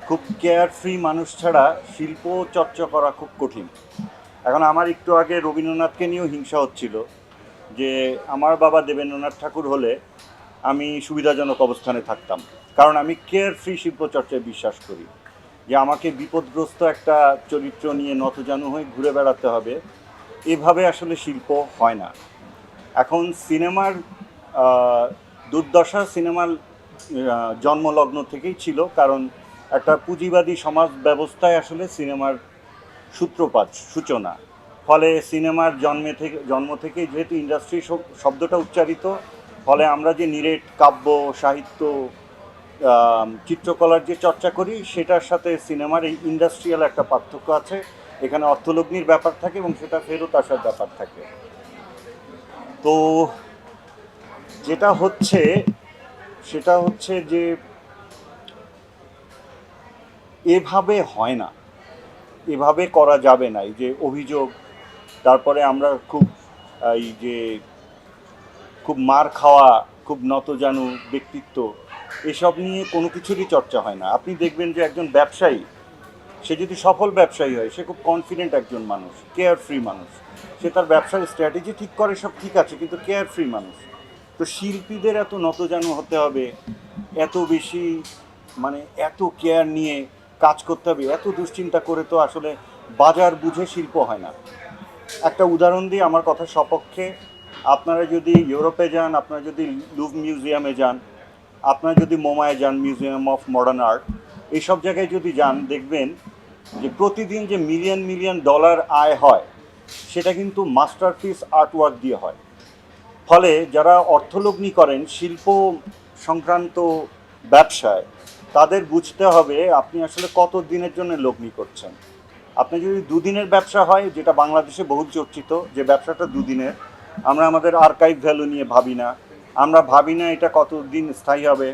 খুব কেয়ারফ্রি মানুষ ছাড়া শিল্প চর্চা করা খুব কঠিন। এখন আমার একটু আগে রবীন্দ্রনাথকে নিয়েও হিংসা হচ্ছিল যে আমার বাবা দেবেন্দ্রনাথ ঠাকুর হলে আমি সুবিধাজনক অবস্থানে থাকতাম, কারণ আমি কেয়ারফ্রি শিল্পচর্চায় বিশ্বাস করি যে আমাকে বিপদগ্রস্ত একটা চরিত্র নিয়ে নতজানু হয়ে ঘুরে বেড়াতে হবে। এভাবে আসলে শিল্প হয় না। এখন সিনেমার আহ, দুর্দশা সিনেমার জন্মলগ্ন থেকেই ছিল, কারণ একটা পুঁজিবাদী সমাজ ব্যবস্থায় আসলে সিনেমার সূত্রপাত সূচনা। ফলে সিনেমার জন্ম থেকেই যেহেতু ইন্ডাস্ট্রি শব্দটা উচ্চারিত, ফলে আমরা যে নিরেট কাব্য সাহিত্য চিত্রকলার যে চর্চা করি সেটার সাথে সিনেমার এই ইন্ডাস্ট্রিয়াল একটা পার্থক্য আছে। এখানে অর্থলগ্নির ব্যাপার থাকে এবং সেটা ফেরত আসার ব্যাপার থাকে। তো যেটা হচ্ছে সেটা হচ্ছে যে এভাবে হয় না, এভাবে করা যাবে না। এই যে অভিযোগ, তারপরে আমরা খুব এই যে খুব মার খাওয়া, খুব নতজানু ব্যক্তিত্ব, এসব নিয়ে কোনো কিছুরই চর্চা হয় না। আপনি দেখবেন যে একজন ব্যবসায়ী, সে যদি সফল ব্যবসায়ী হয়, সে খুব কনফিডেন্ট একজন মানুষ, কেয়ারফ্রি মানুষ। সে তার ব্যবসার স্ট্র্যাটেজি ঠিক করে, সব ঠিক আছে, কিন্তু কেয়ারফ্রি মানুষ। তো শিল্পীদের এত নতজানু হতে হবে, এত বেশি মানে এত কেয়ার নিয়ে কাজ করতে হবে, এত দুশ্চিন্তা করে তো আসলে বাজার বুঝে শিল্প হয় না। একটা উদাহরণ দিই আমার কথা সপক্ষে। আপনারা যদি ইউরোপে যান, আপনারা যদি লুভ মিউজিয়ামে যান, আপনারা যদি মোমায় যান, মিউজিয়াম অফ মডার্ন আর্ট, এইসব জায়গায় যদি যান, দেখবেন যে প্রতিদিন যে মিলিয়ন মিলিয়ন ডলার আয় হয়, সেটা কিন্তু মাস্টারপিস আর্টওয়ার্ক দিয়ে হয়। ফলে যারা অর্থলগ্নি করেন শিল্প সংক্রান্ত ব্যবসায়, তাদের বুঝতে হবে আপনি আসলে কত দিনের জন্য লগ্নি করছেন। আপনি যদি দুদিনের ব্যবসা হয়, যেটা বাংলাদেশে বহুল চর্চিত, যে ব্যবসাটা দুদিনের, আমরা আমাদের আর্কাইভ ভ্যালু নিয়ে ভাবি না। আমরা ভাবি না এটা কতদিন স্থায়ী হবে।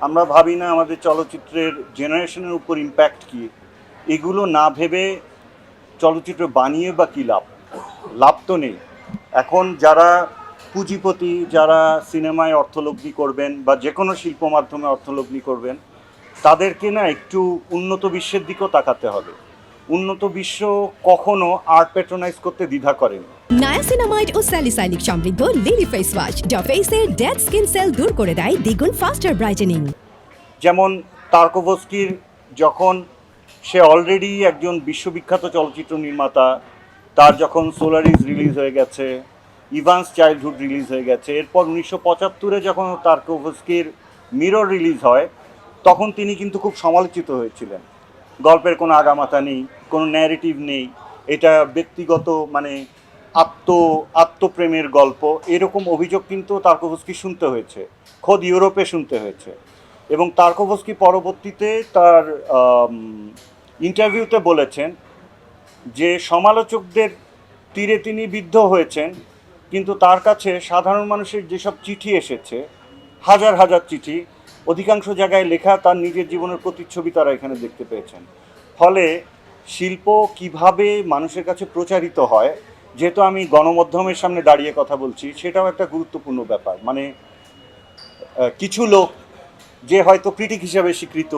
আমরা ভাবি না আমাদের চলচ্চিত্রের জেনারেশনের উপর ইম্প্যাক্ট কী। এগুলো না ভেবে চলচ্চিত্র বানিয়ে বা কী লাভ? লাভ তো নেই। এখন যারা পুঁজিপতি, যারা সিনেমায় অর্থলগ্নি করবেন বা যে কোনো শিল্প মাধ্যমে অর্থলগ্নি করবেন, তাদেরকে না একটু উন্নত বিশ্বের দিকেও তাকাতে হবে। উন্নত বিশ্ব কখনো আর্ট প্যাট্রোনাইজ করতে দ্বিধা করেন। নায়াসিনামাইড ও স্যালিসাইলিক সমৃদ্ধ লিলি ফেস ওয়াশ যা ফেসের ডেড স্কিন সেল দূর করে দেয় দ্বিগুণ ফাস্টার ব্রাইটেনিং। যেমন তারকোভস্কির, যখন সে অলরেডি একজন বিশ্ববিখ্যাত চলচ্চিত্র নির্মাতা, তার যখন সোলারিস রিলিজ হয়ে গেছে, ইভান্স চাইল্ডহুড রিলিজ হয়ে গেছে, এরপর 1975-এ যখন তারকোভস্কির মিরর রিলিজ হয়, তখন তিনি কিন্তু খুব সমালোচিত হয়েছিলেন। গল্পের কোনো আগামাথা নেই, কোনো ন্যারেটিভ নেই, এটা ব্যক্তিগত মানে আত্মপ্রেমের গল্প, এরকম অভিযোগ কিন্তু তারকোভস্কি শুনতে হয়েছে, খোদ ইউরোপে শুনতে হয়েছে। এবং তারকোভস্কি পরবর্তীতে তার ইন্টারভিউতে বলেছেন যে সমালোচকদের তীরে তিনি বিদ্ধ হয়েছেন, কিন্তু তার কাছে সাধারণ মানুষের যেসব চিঠি এসেছে, হাজার হাজার চিঠি, অধিকাংশ জায়গায় লেখা তার নিজের জীবনের প্রতিচ্ছবি তারা এখানে দেখতে পেয়েছেন। ফলে শিল্প কিভাবে মানুষের কাছে প্রচারিত হয়, যেহেতু আমি গণমাধ্যমের সামনে দাঁড়িয়ে কথা বলছি, সেটাও একটা গুরুত্বপূর্ণ ব্যাপার। মানে কিছু লোক যে হয়তো ক্রিটিক হিসাবে স্বীকৃত,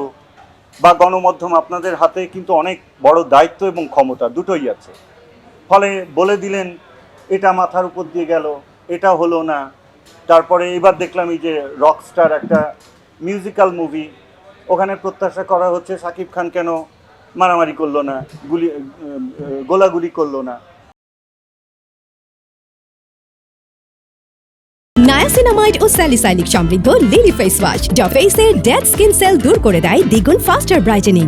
বা গণমাধ্যম, আপনাদের হাতে কিন্তু অনেক বড় দায়িত্ব এবং ক্ষমতা দুটোই আছে। ফলে বলে দিলেন এটা মাথার উপর দিয়ে গেল, এটা হলো না। তারপরে এবার দেখলাম এই যে রকস্টার, একটা মিউজিক্যাল মুভি, ওখানে প্রত্যাশা করা হচ্ছে শাকিব খান কেন মারামারি করলো না, গোলাগুলি করলো না। নায়াসিনামাইড ও স্যালিসাইলিক সমৃদ্ধ লিলি ফেস ওয়াশ যা ফেসের ডেড স্কিন সেল দূর করে দেয় দ্বিগুণ ফাস্টার ব্রাইটেনিং।